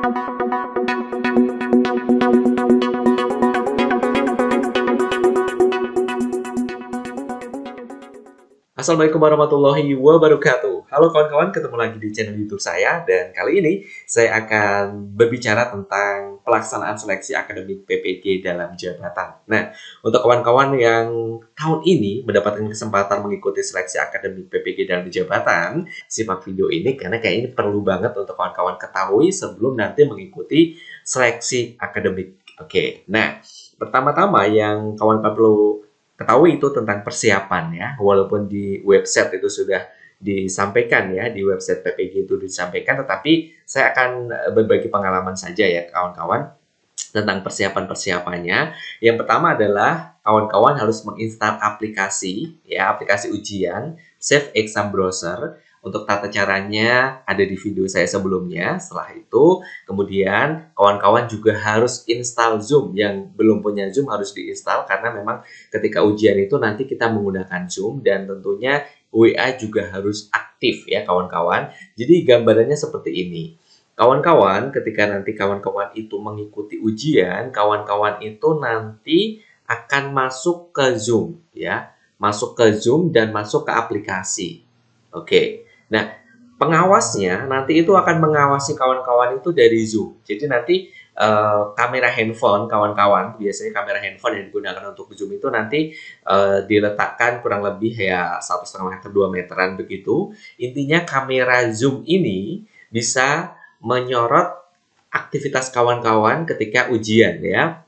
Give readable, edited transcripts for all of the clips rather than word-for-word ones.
Assalamualaikum warahmatullahi wabarakatuh. Halo kawan-kawan, ketemu lagi di channel YouTube saya, dan kali ini saya akan berbicara tentang pelaksanaan seleksi akademik PPG dalam jabatan. Nah, untuk kawan-kawan yang tahun ini mendapatkan kesempatan mengikuti seleksi akademik PPG dalam jabatan, simak video ini karena kayak ini perlu banget untuk kawan-kawan ketahui sebelum nanti mengikuti seleksi akademik. Oke, nah pertama-tama yang kawan-kawan perlu ketahui itu tentang persiapan ya, walaupun di website itu sudah disampaikan ya, di website PPG itu disampaikan, tetapi saya akan berbagi pengalaman saja ya kawan-kawan tentang persiapan-persiapannya. Yang pertama adalah kawan-kawan harus menginstal aplikasi ya, aplikasi ujian Safe Exam Browser. Untuk tata caranya ada di video saya sebelumnya. Setelah itu, kemudian kawan-kawan juga harus install Zoom. Yang belum punya Zoom harus diinstal karena memang ketika ujian itu nanti kita menggunakan Zoom, dan tentunya WA juga harus aktif ya kawan-kawan. Jadi gambarannya seperti ini. Kawan-kawan, ketika nanti kawan-kawan itu mengikuti ujian, kawan-kawan itu nanti akan masuk ke Zoom ya. Masuk ke Zoom dan masuk ke aplikasi. Oke. Nah, pengawasnya nanti itu akan mengawasi kawan-kawan itu dari Zoom. Jadi nanti kamera handphone kawan-kawan, biasanya kamera handphone yang digunakan untuk Zoom itu nanti diletakkan kurang lebih ya 1,5 meter 2 meteran begitu. Intinya kamera Zoom ini bisa menyorot aktivitas kawan-kawan ketika ujian ya.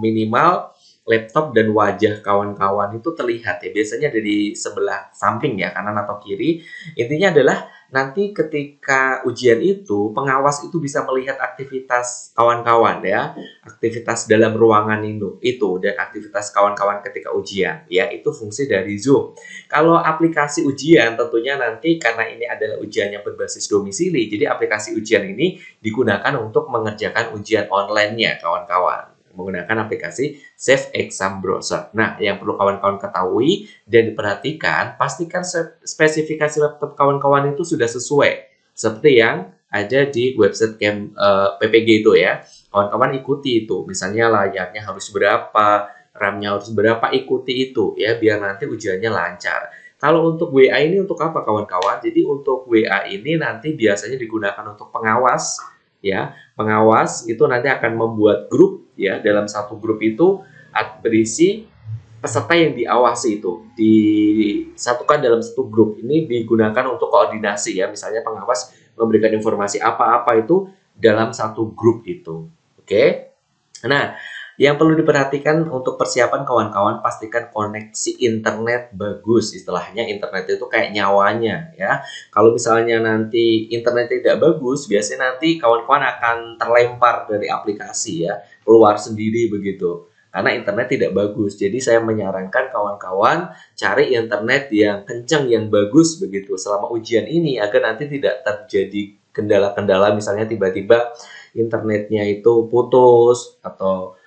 Minimal laptop dan wajah kawan-kawan itu terlihat ya, biasanya dari sebelah samping ya, kanan atau kiri. Intinya adalah nanti ketika ujian itu pengawas itu bisa melihat aktivitas kawan-kawan ya, aktivitas dalam ruangan itu dan aktivitas kawan-kawan ketika ujian ya, itu fungsi dari Zoom. Kalau aplikasi ujian tentunya nanti karena ini adalah ujian yang berbasis domisili, jadi aplikasi ujian ini digunakan untuk mengerjakan ujian online-nya kawan-kawan, menggunakan aplikasi Safe Exam Browser. Nah, yang perlu kawan-kawan ketahui dan diperhatikan, pastikan spesifikasi laptop kawan-kawan itu sudah sesuai seperti yang ada di website PPG itu ya. Kawan-kawan ikuti itu, misalnya layarnya harus berapa, RAM-nya harus berapa, ikuti itu ya, biar nanti ujiannya lancar. Kalau untuk WA ini untuk apa kawan-kawan? Jadi untuk WA ini nanti biasanya digunakan untuk pengawas ya. Pengawas itu nanti akan membuat grup ya, dalam satu grup itu berisi peserta yang diawasi itu disatukan dalam satu grup. Ini digunakan untuk koordinasi ya, misalnya pengawas memberikan informasi apa-apa itu dalam satu grup itu. Oke. Nah, yang perlu diperhatikan untuk persiapan kawan-kawan, pastikan koneksi internet bagus. Istilahnya internet itu kayak nyawanya ya. Kalau misalnya nanti internet tidak bagus, biasanya nanti kawan-kawan akan terlempar dari aplikasi ya, keluar sendiri begitu. Karena internet tidak bagus. Jadi saya menyarankan kawan-kawan cari internet yang kencang, yang bagus begitu selama ujian ini, agar nanti tidak terjadi kendala-kendala, misalnya tiba-tiba internetnya itu putus atau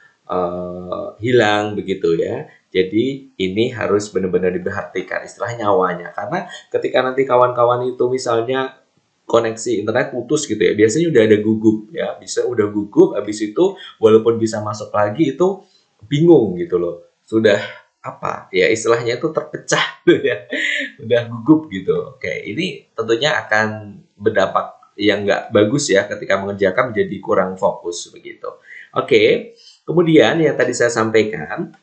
hilang begitu ya. Jadi ini harus benar-benar diperhatikan istilah nyawanya, karena ketika nanti kawan-kawan itu misalnya koneksi internet putus gitu ya, biasanya udah ada gugup ya, bisa udah gugup, habis itu walaupun bisa masuk lagi itu bingung gitu loh, sudah apa ya istilahnya itu terpecah tuh ya, udah gugup gitu. Oke, ini tentunya akan berdampak yang nggak bagus ya, ketika mengerjakan menjadi kurang fokus begitu. Oke. Kemudian yang tadi saya sampaikan,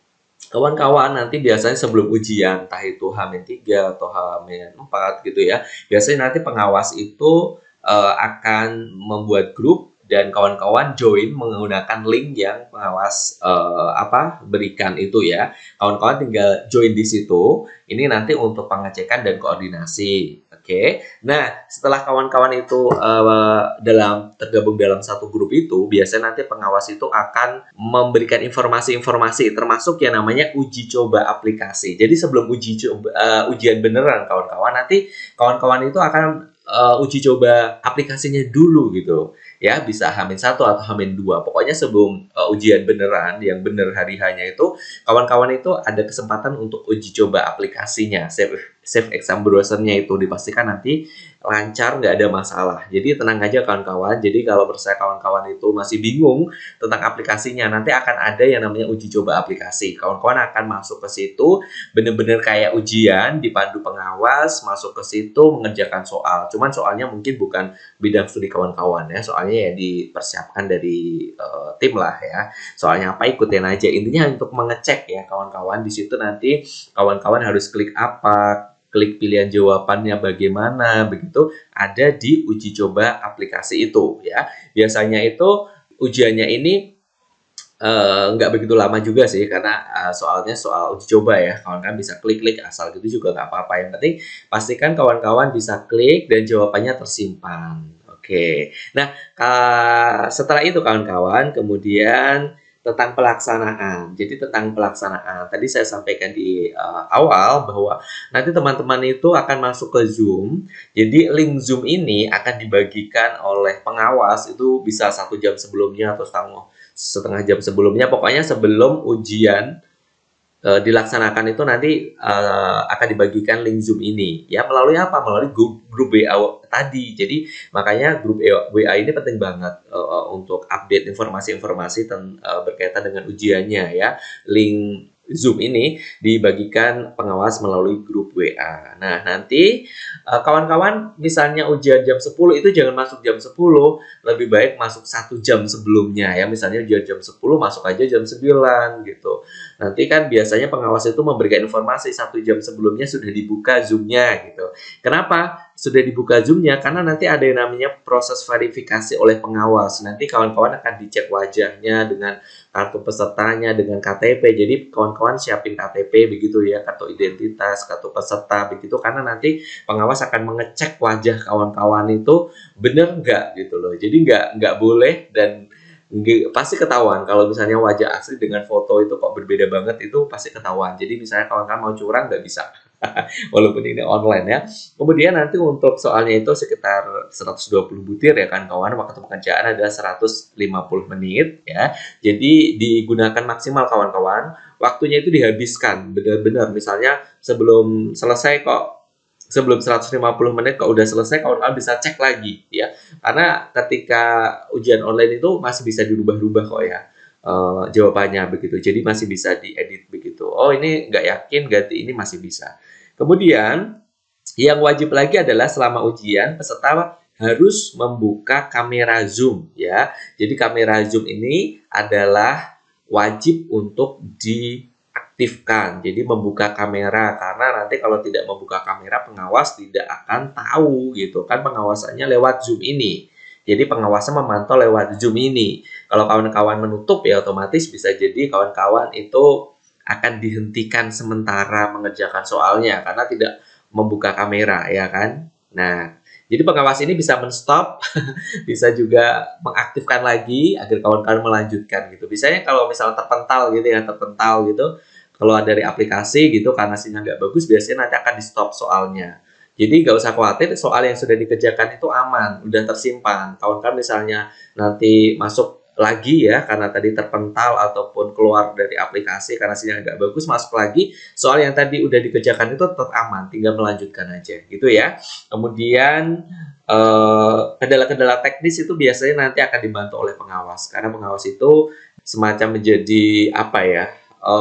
kawan-kawan nanti biasanya sebelum ujian, entah itu H-3 atau H-4 gitu ya, biasanya nanti pengawas itu akan membuat grup dan kawan-kawan join menggunakan link yang pengawas berikan itu ya. Kawan-kawan tinggal join di situ. Ini nanti untuk pengecekan dan koordinasi. Oke. Nah, setelah kawan-kawan itu tergabung dalam satu grup itu, biasanya nanti pengawas itu akan memberikan informasi-informasi termasuk yang namanya uji coba aplikasi. Jadi sebelum ujian beneran kawan-kawan, nanti kawan-kawan itu akan uji coba aplikasinya dulu gitu ya, bisa H-1 atau H-2. Pokoknya sebelum ujian beneran yang bener hari hanya itu, kawan-kawan itu ada kesempatan untuk uji coba aplikasinya, Safe Exam Browser-nya itu dipastikan nanti lancar, nggak ada masalah. Jadi tenang aja kawan-kawan. Jadi kalau percaya kawan-kawan itu masih bingung tentang aplikasinya, nanti akan ada yang namanya uji coba aplikasi. Kawan-kawan akan masuk ke situ, bener-bener kayak ujian, dipandu pengawas, masuk ke situ mengerjakan soal. Cuman soalnya mungkin bukan bidang studi kawan-kawan ya, soalnya ya dipersiapkan dari tim lah ya. Soalnya apa, ikutin aja. Intinya untuk mengecek ya kawan-kawan. Di situ nanti kawan-kawan harus klik apa, klik pilihan jawabannya bagaimana, begitu ada di uji coba aplikasi itu ya. Biasanya itu ujiannya ini nggak begitu lama juga sih, karena soalnya soal uji coba ya, kawan-kawan bisa klik-klik asal gitu juga nggak apa-apa. Yang penting pastikan kawan-kawan bisa klik dan jawabannya tersimpan. Oke, nah setelah itu kawan-kawan, kemudian tentang pelaksanaan. Jadi tentang pelaksanaan, tadi saya sampaikan di awal bahwa nanti teman-teman itu akan masuk ke Zoom. Jadi link Zoom ini akan dibagikan oleh pengawas itu bisa 1 jam sebelumnya atau setengah jam sebelumnya. Pokoknya sebelum ujian dilaksanakan itu nanti akan dibagikan link Zoom ini ya, melalui apa? Melalui grup WA tadi. Jadi makanya grup WA ini penting banget untuk update informasi-informasi berkaitan dengan ujiannya ya. Link Zoom ini dibagikan pengawas melalui grup WA. Nah, nanti kawan-kawan misalnya ujian jam 10 itu jangan masuk jam 10, lebih baik masuk 1 jam sebelumnya ya. Misalnya ujian jam 10 masuk aja jam 9 gitu. Nanti kan biasanya pengawas itu memberikan informasi 1 jam sebelumnya sudah dibuka Zoom-nya gitu. Kenapa sudah dibuka Zoom-nya? Karena nanti ada yang namanya proses verifikasi oleh pengawas. Nanti kawan-kawan akan dicek wajahnya dengan kartu pesertanya, dengan KTP. Jadi kawan-kawan siapin KTP begitu ya, kartu identitas, kartu peserta begitu. Karena nanti pengawas akan mengecek wajah kawan-kawan itu benar nggak gitu loh. Jadi nggak boleh dan pasti ketahuan kalau misalnya wajah asli dengan foto itu kok berbeda banget, itu pasti ketahuan. Jadi misalnya kawan-kawan mau curang nggak bisa. Walaupun ini online ya. Kemudian nanti untuk soalnya itu sekitar 120 butir ya kan kawan. Waktu pengerjaan adalah 150 menit ya. Jadi digunakan maksimal kawan-kawan. Waktunya itu dihabiskan benar-benar. Misalnya sebelum 150 menit kok udah selesai, kawan-kawan bisa cek lagi ya. Karena ketika ujian online itu masih bisa dirubah-rubah kok ya jawabannya begitu. Jadi masih bisa diedit begitu. Oh ini nggak yakin, ganti ini masih bisa. Kemudian yang wajib lagi adalah selama ujian peserta harus membuka kamera Zoom ya. Jadi kamera Zoom ini adalah wajib untuk diaktifkan. Jadi membuka kamera, karena nanti kalau tidak membuka kamera pengawas tidak akan tahu gitu kan, pengawasannya lewat Zoom ini. Jadi pengawasan memantau lewat Zoom ini. Kalau kawan-kawan menutup ya otomatis bisa jadi kawan-kawan itu akan dihentikan sementara mengerjakan soalnya karena tidak membuka kamera ya kan. Nah, jadi pengawas ini bisa men-stop, bisa juga mengaktifkan lagi agar kawan-kawan melanjutkan gitu. Biasanya kalau misalnya terpental gitu, kalau dari aplikasi gitu karena sinyal nggak bagus, biasanya nanti akan di-stop soalnya. Jadi nggak usah khawatir, soal yang sudah dikerjakan itu aman, udah tersimpan. Kawan-kawan misalnya nanti masuk lagi ya, karena tadi terpental ataupun keluar dari aplikasi karena sinyal nggak bagus, masuk lagi, soal yang tadi udah dikerjakan itu tetap aman, tinggal melanjutkan aja gitu ya. Kemudian kendala-kendala teknis itu biasanya nanti akan dibantu oleh pengawas, karena pengawas itu semacam menjadi apa ya,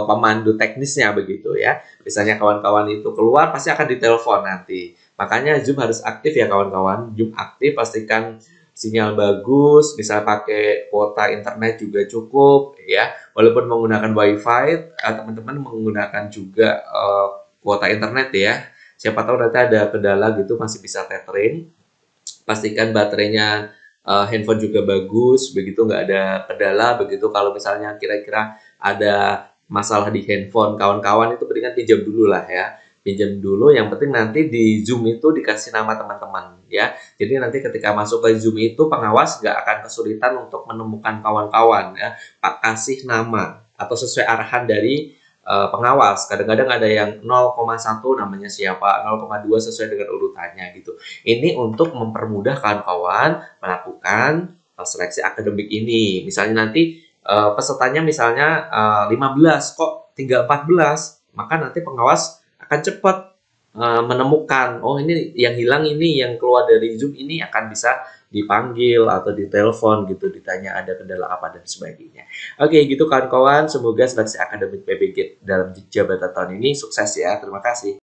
pemandu teknisnya begitu ya. Misalnya kawan-kawan itu keluar, pasti akan ditelepon nanti. Makanya Zoom harus aktif ya kawan-kawan. Zoom aktif, pastikan sinyal bagus, bisa pakai kuota internet juga cukup ya. Walaupun menggunakan WiFi, teman-teman menggunakan juga kuota internet ya. Siapa tahu nanti ada kendala gitu masih bisa tethering. Pastikan baterainya handphone juga bagus, begitu nggak ada kendala begitu. Kalau misalnya kira-kira ada masalah di handphone kawan-kawan itu mendingan pinjam dulu lah ya. Pinjam dulu, yang penting nanti di Zoom itu dikasih nama teman-teman ya. Jadi nanti ketika masuk ke Zoom itu pengawas nggak akan kesulitan untuk menemukan kawan-kawan ya. Pak kasih nama atau sesuai arahan dari pengawas. Kadang-kadang ada yang 0,1 namanya siapa, 0,2 sesuai dengan urutannya gitu. Ini untuk mempermudah kawan-kawan melakukan seleksi akademik ini. Misalnya nanti pesertanya misalnya 15 kok tinggal 14, maka nanti pengawas akan cepat menemukan, oh ini yang hilang ini, yang keluar dari Zoom ini akan bisa dipanggil atau ditelepon gitu, ditanya ada kendala apa dan sebagainya. Oke, gitu kawan-kawan, semoga seleksi akademik PPG dalam jabatan tahun ini sukses ya. Terima kasih.